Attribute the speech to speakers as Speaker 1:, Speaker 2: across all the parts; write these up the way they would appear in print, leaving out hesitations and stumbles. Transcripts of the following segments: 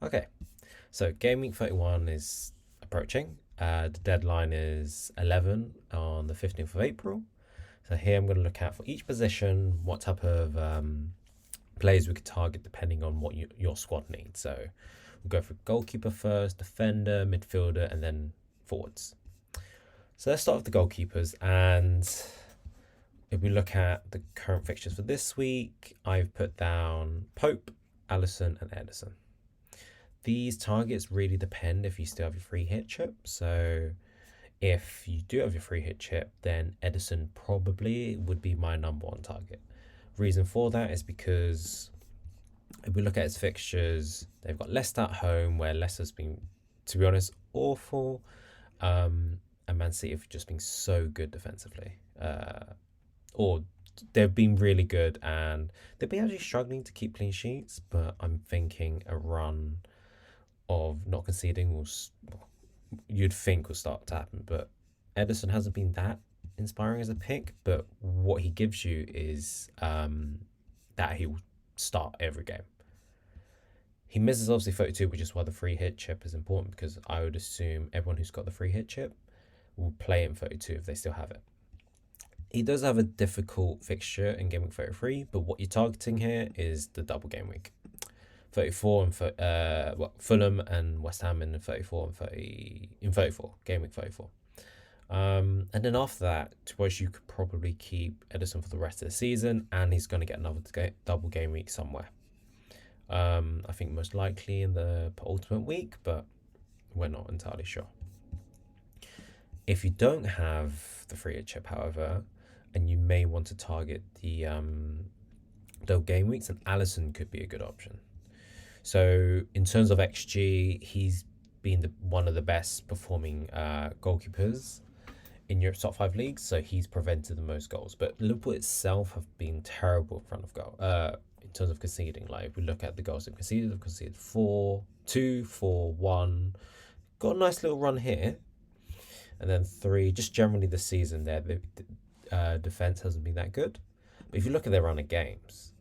Speaker 1: Okay, so Game Week 31 is approaching. The deadline is 11 on the 15th of April. So here I'm going to look at for each position what type of players we could target depending on what your squad needs. So we'll go for goalkeeper first, defender, midfielder, and then forwards. So let's start with the goalkeepers. And if we look at the current fixtures for this week, I've put down Pope, Allison, and Edison. These targets really depend if you still have your free hit chip. So if you do have your free hit chip, then Edison probably would be my number one target. Reason for that is because if we look at his fixtures, they've got Leicester at home, where Leicester's been, to be honest, awful. And Man City have just been so good defensively. Or they've been really good, and they've been actually struggling to keep clean sheets, but I'm thinking a run of not conceding you'd think will start to happen. But Edison hasn't been that inspiring as a pick, but what he gives you is that he will start every game. He misses obviously 32, which is why the free hit chip is important, because I would assume everyone who's got the free hit chip will play in 32 if they still have it. He does have a difficult fixture in Game Week 33, but what you're targeting here is the double game week. 34 and Fulham and West Ham in 34 and 34 Game Week 34. And then after that, suppose you could probably keep Edison for the rest of the season, and he's going to get another double game week somewhere. I think most likely in the ultimate week, but we're not entirely sure. If you don't have the free hit chip, however, and you may want to target the double game weeks, and Allison could be a good option. So in terms of XG, he's been one of the best performing goalkeepers in Europe's top 5 leagues, so he's prevented the most goals. But Liverpool itself have been terrible in front of goal in terms of conceding. Like if we look at the goals they've conceded 4, 2, 4, 1. Got a nice little run here, and then 3. Just generally this season, the defense hasn't been that good. But if you look at their run of games,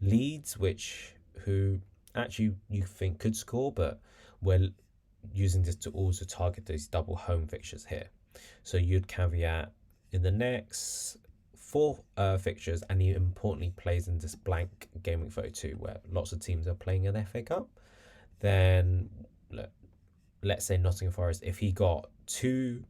Speaker 1: Leeds, who actually you think could score, but we're using this to also target these double home fixtures here. So you'd caveat in the next 4 fixtures, and he importantly plays in this blank Game Week 32 where lots of teams are playing an FA Cup. Then let's say Nottingham Forest, if he got two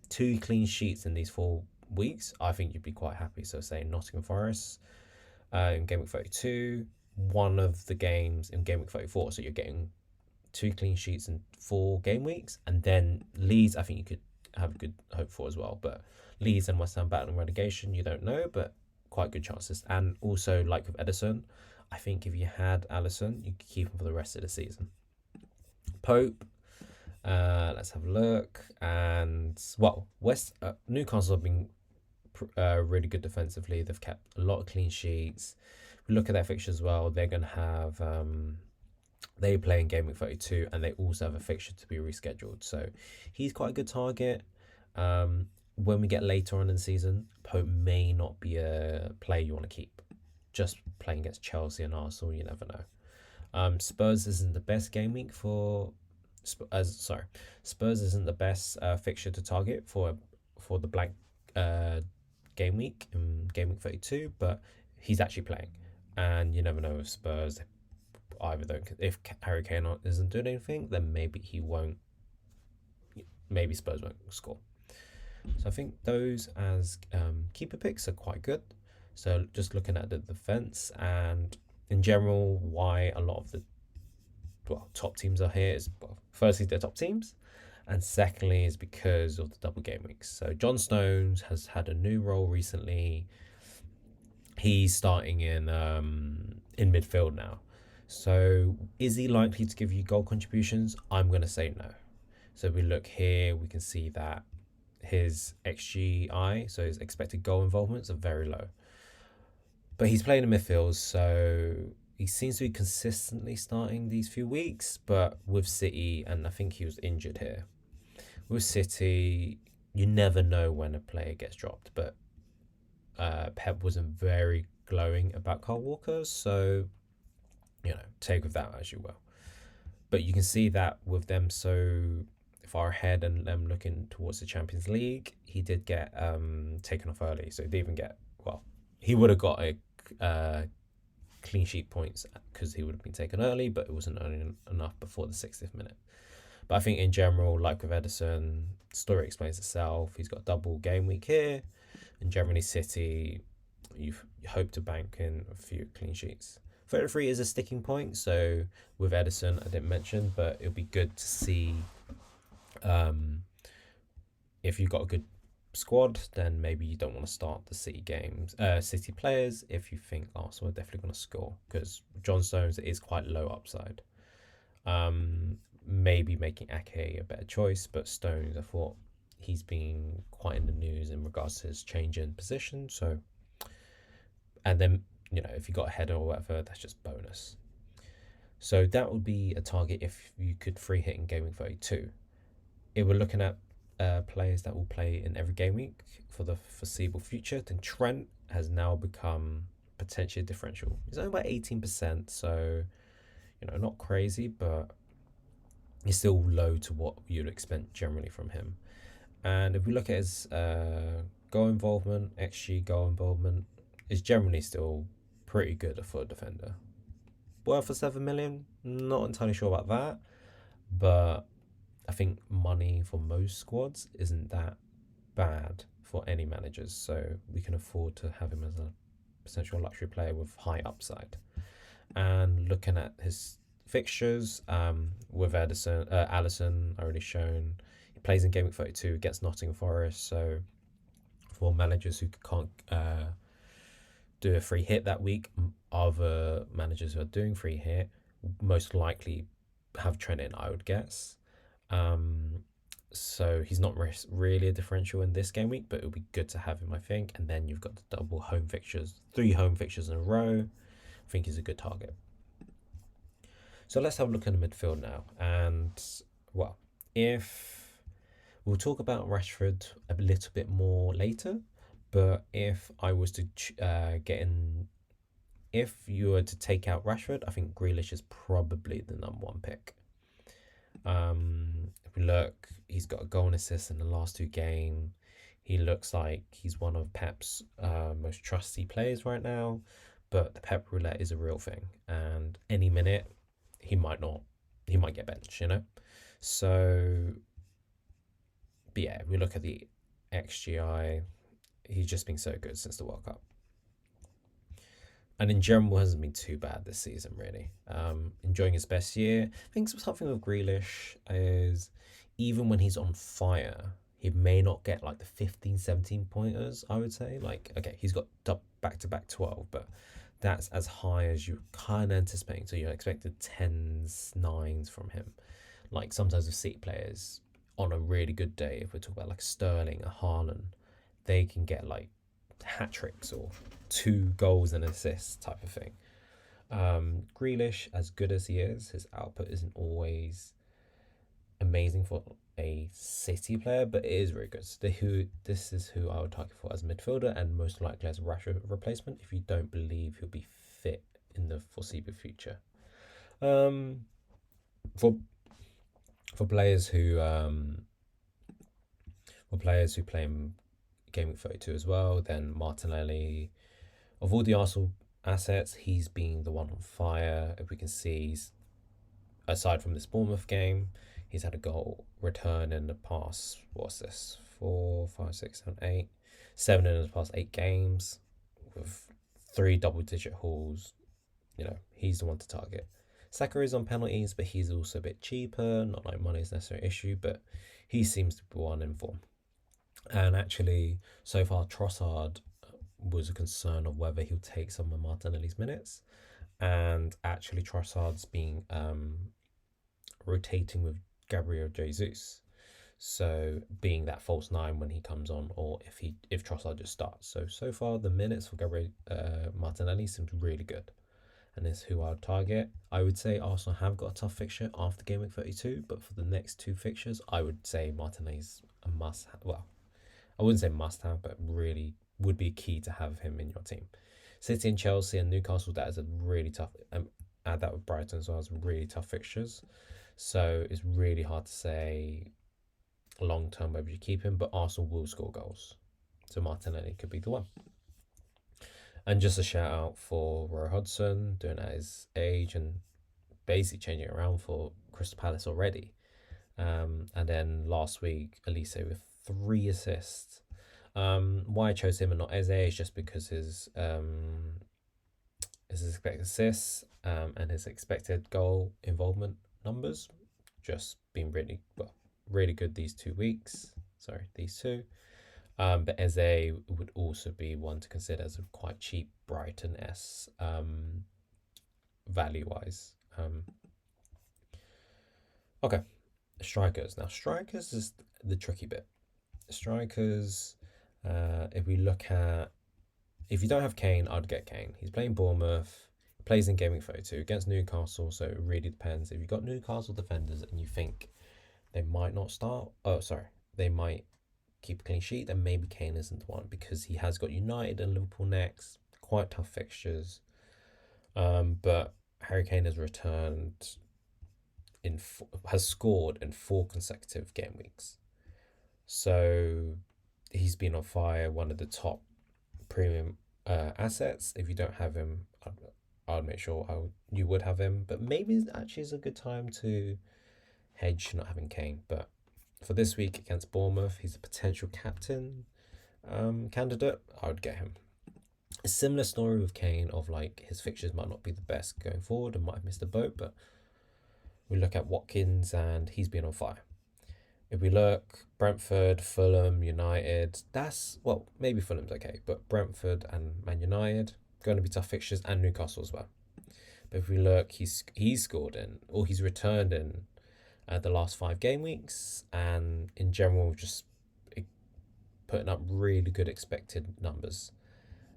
Speaker 1: clean sheets in these 4 weeks, I think you'd be quite happy. So say Nottingham Forest in Game Week 32, one of the games in Game Week 34, so you're getting 2 clean sheets in 4 game weeks. And then Leeds, I think you could have good hope for as well. But Leeds and West Ham battling relegation, you don't know, but quite good chances. And also, like with Edison, I think if you had Allison, you could keep him for the rest of the season. Pope, let's have a look. And well, Newcastle have been really good defensively. They've kept a lot of clean sheets. We look at their fixtures as well. They're going to have they play in Game Week 32, and they also have a fixture to be rescheduled. So he's quite a good target. When we get later on in the season, Pope may not be a player you want to keep. Just playing against Chelsea and Arsenal, you never know. Spurs isn't the best game week for. Spurs isn't the best fixture to target for the blank game week in Game Week 32, but he's actually playing, and you never know with Spurs. Either don't, if Harry Kane isn't doing anything, then maybe he won't. Maybe Spurs won't score. So I think those as keeper picks are quite good. So just looking at the defense and in general, why a lot of the top teams are here is, firstly, they're top teams, and secondly is because of the double game weeks. So John Stones has had a new role recently. He's starting in midfield now. So is he likely to give you goal contributions? I'm going to say no. So we look here, we can see that his XGI, so his expected goal involvements, are very low. But he's playing in midfield, so he seems to be consistently starting these few weeks. But with City, and I think he was injured here, with City, you never know when a player gets dropped. But Pep wasn't very glowing about Kyle Walker, so take with that as you will. But you can see that with them so far ahead and them looking towards the Champions League, he did get taken off early. So he didn't even get, well, he would have got a clean sheet points because he would have been taken early, but it wasn't early enough before the 60th minute. But I think in general, like with Edison, story explains itself. He's got double game week here. And generally, City, you hope to bank in a few clean sheets. 33 is a sticking point. So with Edison, I didn't mention, but it'll be good to see if you've got a good squad, then maybe you don't want to start the City games, City players if you think Arsenal are definitely going to score, because John Stones is quite low upside. Maybe making Ake a better choice, but Stones, I thought he's been quite in the news in regards to his change in position. So, and then if you got a header or whatever, that's just bonus. So that would be a target if you could free hit in Game Week 32. If we're looking at players that will play in every game week for the foreseeable future, then Trent has now become potentially a differential. He's only about 18%, so not crazy, but he's still low to what you'd expect generally from him. And if we look at his goal involvement, XG goal involvement, is generally still pretty good for a defender. Worth for 7 million? Not entirely sure about that, but I think money for most squads isn't that bad for any managers, so we can afford to have him as a potential luxury player with high upside. And looking at his fixtures, with Alisson already shown, he plays in Game Week 32 against Nottingham Forest, so for managers who can't do a free hit that week, other managers who are doing free hit most likely have Trent in, I would guess. So he's not really a differential in this game week, but it'll be good to have him, I think. And then you've got the double home fixtures, 3 home fixtures in a row. I think he's a good target. So let's have a look at the midfield now. And, well, if we'll talk about Rashford a little bit more later, but if I was to if you were to take out Rashford, I think Grealish is probably the number 1 pick. If we look, he's got a goal and assist in the last 2 games. He looks like he's one of Pep's most trusty players right now, but the Pep roulette is a real thing, and any minute he might get benched, So, but yeah, if we look at the XGI, he's just been so good since the World Cup. And in general, hasn't been too bad this season, really. Enjoying his best year. I think something with Grealish is, even when he's on fire, he may not get like the 15, 17 pointers, I would say. Like, okay, he's got back-to-back 12, but that's as high as you're kind of anticipating. So you're expecting 10s, 9s from him. Like sometimes with City players, on a really good day, if we're talking about like Sterling or Haaland, they can get like hat tricks or 2 goals and assists type of thing. Grealish, as good as he is, his output isn't always amazing for a City player, but it is very good. So this is who I would target for as a midfielder, and most likely as a Rashford replacement if you don't believe he'll be fit in the foreseeable future. For players who play in Game Week 32 as well, then Martinelli, of all the Arsenal assets, he's been the one on fire. If we can see, aside from this Bournemouth game, he's had a goal return in the past, what's this, 4, 5, 6, 7, 8, 7 in the past 8 games, with 3 double-digit hauls. He's the one to target. Saka is on penalties, but he's also a bit cheaper. Not like money is necessarily an issue, but he seems to be one in form. And actually, so far, Trossard was a concern of whether he'll take some of Martinelli's minutes. And actually, Trossard's been rotating with Gabriel Jesus. So being that false 9 when he comes on, or if Trossard just starts. So far, the minutes for Gabriel Martinelli seems really good. And is who I would target. I would say Arsenal have got a tough fixture after Game Week 32, but for the next 2 fixtures, I would say Martinelli's a must-have. Well, I wouldn't say must-have, but really would be key to have him in your team. City and Chelsea and Newcastle, that is a really tough. Add that with Brighton as well as really tough fixtures. So it's really hard to say long term whether you keep him, but Arsenal will score goals. So Martinelli could be the one. And just a shout out for Roy Hodgson, doing at his age and basically changing it around for Crystal Palace already. And then last week, Elise with 3 assists. Why I chose him and not Eze is just because his expected assists and his expected goal involvement numbers just been really good these 2 weeks. Sorry, these two. But Eze would also be one to consider as a quite cheap Brighton S value wise. Okay, strikers. Now, strikers is the tricky bit. Strikers, if we look at, if you don't have Kane, I'd get Kane. He's playing Bournemouth, plays in Gaming 32 against Newcastle, so it really depends. If you've got Newcastle defenders and you think they might not start, they might keep a clean sheet, then maybe Kane isn't the one because he has got United and Liverpool next, quite tough fixtures. But Harry Kane has returned has scored in 4 consecutive game weeks. So he's been on fire, one of the top premium assets. If you don't have him, I'd make sure you would have him. But maybe it actually is a good time to hedge not having Kane. But for this week against Bournemouth, he's a potential captain candidate. I would get him. A similar story with Kane of like his fixtures might not be the best going forward and might have missed a boat, but we look at Watkins and he's been on fire. If we look, Brentford, Fulham, United, maybe Fulham's okay, but Brentford and Man United, going to be tough fixtures, and Newcastle as well. But if we look, he's scored in, or he's returned in the last 5 game weeks, and in general, just putting up really good expected numbers.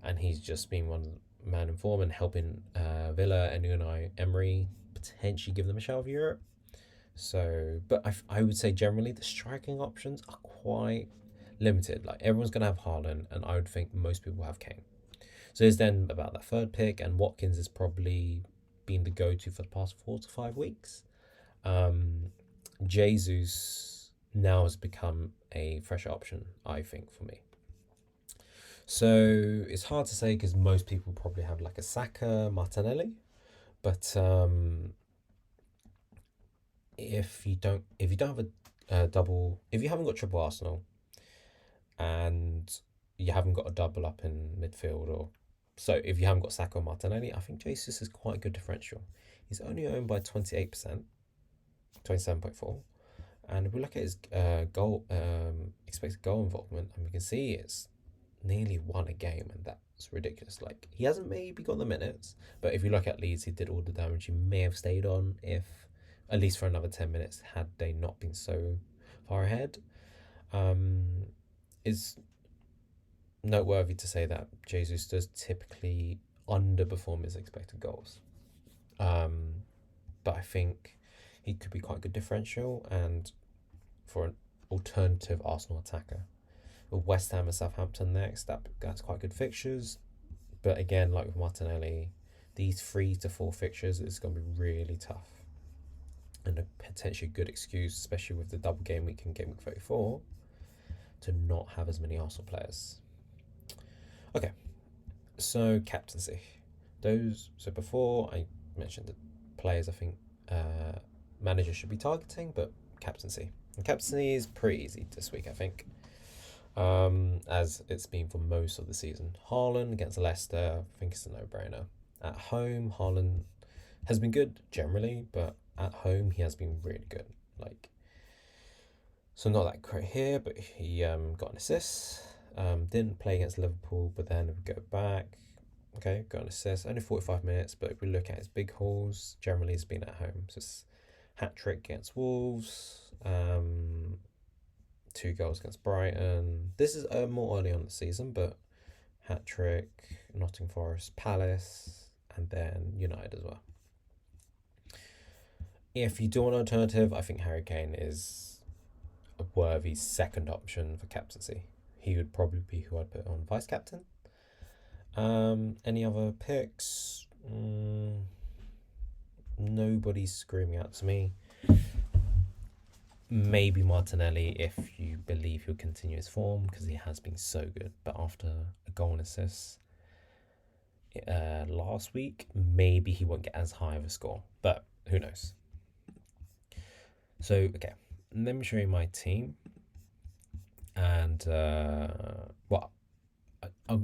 Speaker 1: And he's just been one man in form and helping Villa and Unai Emery potentially give them a shout of Europe. So, but I would say generally the striking options are quite limited. Like everyone's going to have Haaland, and I would think most people have Kane. So it's then about that third pick, and Watkins has probably been the go-to for the past 4 to 5 weeks. Jesus now has become a fresh option, I think, for me. So it's hard to say because most people probably have like a Saka, Martinelli, but if you don't have a double, if you haven't got triple Arsenal, and you haven't got a double up in midfield, or so if you haven't got Saka or Martinelli, I think Jesus is quite a good differential. He's only owned by 28%, 27.4, and if we look at his expected goal involvement, and we can see it's nearly 1 a game, and that's ridiculous. Like he hasn't maybe got the minutes, but if you look at Leeds, he did all the damage. He may have stayed on if at least for another 10 minutes had they not been so far ahead. Is noteworthy to say that Jesus does typically underperform his expected goals. But I think he could be quite a good differential and for an alternative Arsenal attacker. With West Ham and Southampton next, that's quite good fixtures. But again, like with Martinelli, these 3 to 4 fixtures is going to be really tough. And a potentially good excuse, especially with the double game week in Game Week 34, to not have as many Arsenal players. Okay, so captaincy. So before I mentioned the players I think managers should be targeting, but captaincy. And captaincy is pretty easy this week, I think. As it's been for most of the season. Haaland against Leicester, I think it's a no-brainer. At home, Haaland has been good generally, but at home he has been really good. Like, so not that great here, but he got an assist. Didn't play against Liverpool, but then if we go back, okay, got an assist. Only 45 minutes, but if we look at his big hauls, generally he's been at home. So it's hat-trick against Wolves, 2 goals against Brighton. This is more early on in the season, but hat-trick, Nottingham Forest, Palace, and then United as well. If you do an alternative, I think Harry Kane is a worthy second option for captaincy. He would probably be who I'd put on vice captain. Any other picks? Nobody's screaming out to me. maybe Martinelli if you believe he'll continue his form, because he has been so good. But after a goal and assist last week, maybe he won't get as high of a score, but who knows. So okay, let me show you my team, and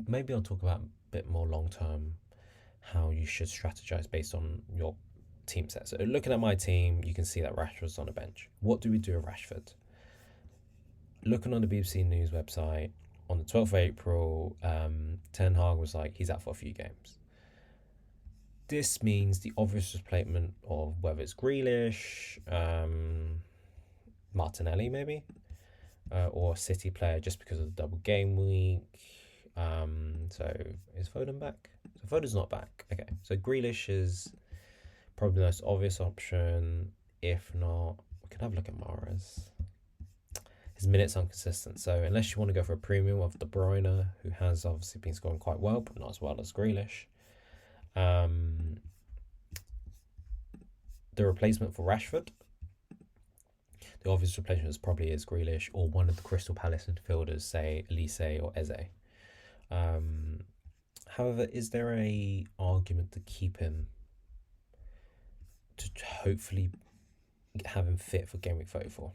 Speaker 1: maybe I'll talk about a bit more long term how you should strategize based on your team set. So looking at my team, you can see that Rashford's on the bench. What do we do with Rashford? Looking on the BBC News website, on the 12th of April, Ten Hag was like, he's out for a few games. This means the obvious replacement of whether it's Grealish, Martinelli maybe, or a City player just because of the double game week. So is Foden back? So Foden's not back. Okay, so Grealish is probably the most obvious option. If not, we can have a look at Mahrez. His minutes are inconsistent, so unless you want to go for a premium of De Bruyne, who has obviously been scoring quite well, but not as well as Grealish. The replacement for Rashford, the obvious replacement is probably Grealish or one of the Crystal Palace midfielders, say Elise or Eze. However, is there a argument to keep him, to hopefully have him fit for Game Week 34?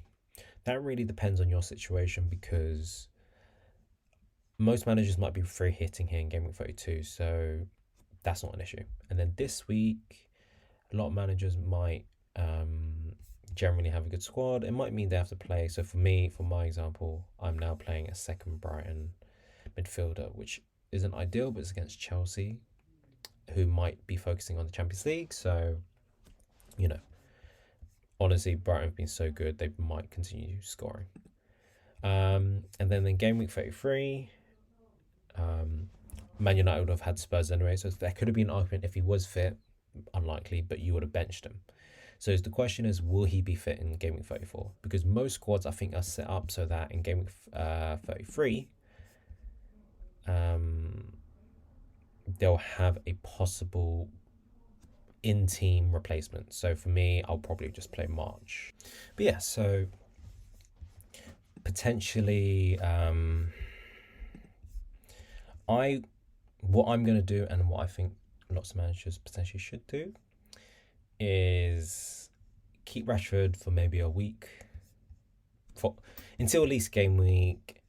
Speaker 1: That really depends on your situation, because most managers might be free hitting here in Game Week 32, so that's not an issue. And then this week, a lot of managers might generally have a good squad. It might mean they have to play. So for me, for my example, I'm now playing a second Brighton midfielder, which isn't ideal, but it's against Chelsea, who might be focusing on the Champions League. So, you know, honestly, Brighton have been so good, they might continue scoring. And then in Game Week 33, Man United would have had Spurs anyway, so there could have been an argument if he was fit, unlikely, but you would have benched him. So the question is, will he be fit in Game Week 34? Because most squads, I think, are set up so that in Game Week 33, they'll have a possible in-team replacement. So for me, I'll probably just play March. But yeah, so potentially what I'm going to do, and what I think lots of managers potentially should do, is keep Rashford for maybe a week, until at least Game Week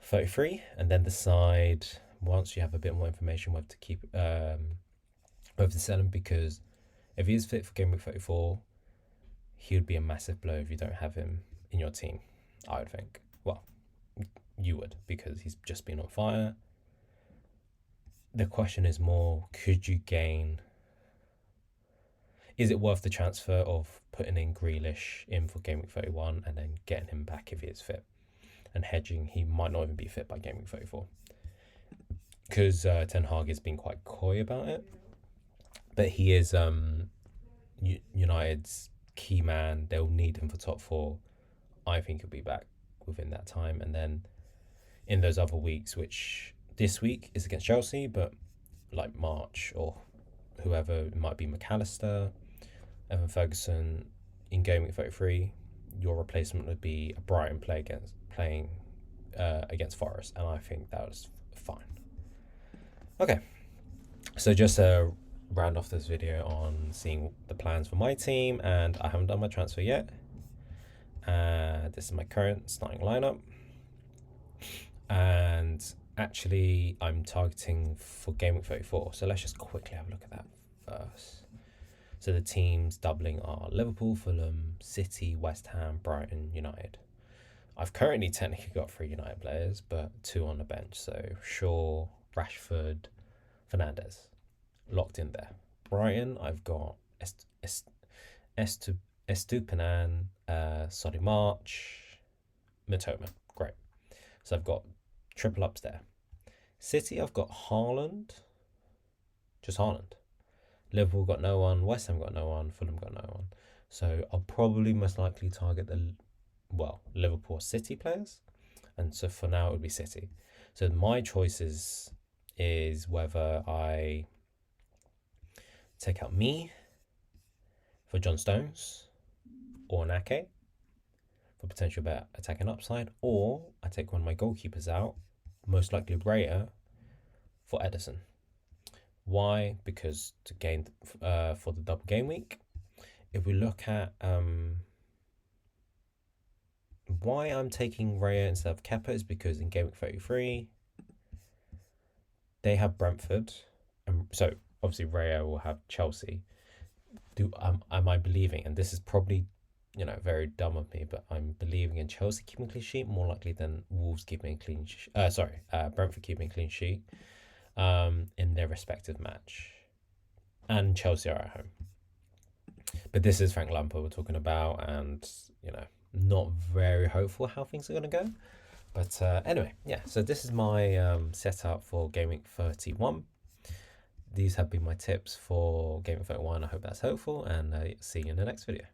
Speaker 1: 33, and then decide once you have a bit more information whether to keep whether to sell him, because if he is fit for Game Week 34, he would be a massive blow if you don't have him in your team, I would think. Well, you would, because he's just been on fire. The question is more, could you gain... Is it worth the transfer of putting in Grealish in for Game Week 31 and then getting him back if he is fit? And hedging, he might not even be fit by Game Week 34. Because Ten Hag has been quite coy about it. But he is United's key man. They'll need him for top four. I think he'll be back within that time. And then in those other weeks, which this week is against Chelsea, but like March or whoever, it might be McAllister, Evan Ferguson, in Game Week 33, your replacement would be a Brighton playing against Forest, and I think that was fine. Okay, so just to round off this video on seeing the plans for my team, and I haven't done my transfer yet. This is my current starting lineup, and actually I'm targeting for Game Week 34, so let's just quickly have a look at that first. So the teams doubling are Liverpool, Fulham, City, West Ham, Brighton, United. I've currently technically got 3 United players, but 2 on the bench. So Shaw, Rashford, Fernandes, locked in there. Brighton, I've got Estupinan, Solly March, Matoma. Great. So I've got triple ups there. City, I've got Haaland, just Haaland. Liverpool got no one, West Ham got no one, Fulham got no one. So I'll probably most likely target Liverpool City players. And so for now it would be City. So my choices is whether I take out me for John Stones or Nake, for potential better attacking upside, or I take one of my goalkeepers out, most likely Raya, for Edison. Why? Because to gain for the double game week. If we look at why I'm taking Raya instead of Kepa is because in game week 33, they have Brentford, and so obviously Raya will have Chelsea. Am I believing? And this is probably, very dumb of me, but I'm believing in Chelsea keeping a clean sheet more likely than Wolves keeping a clean sheet. Brentford keeping a clean sheet, in their respective match, and Chelsea are at home. But this is Frank Lampard we're talking about, and not very hopeful how things are going to go. But anyway, yeah. So this is my setup for Game Week 31. These have been my tips for Game Week 31. I hope that's helpful, and see you in the next video.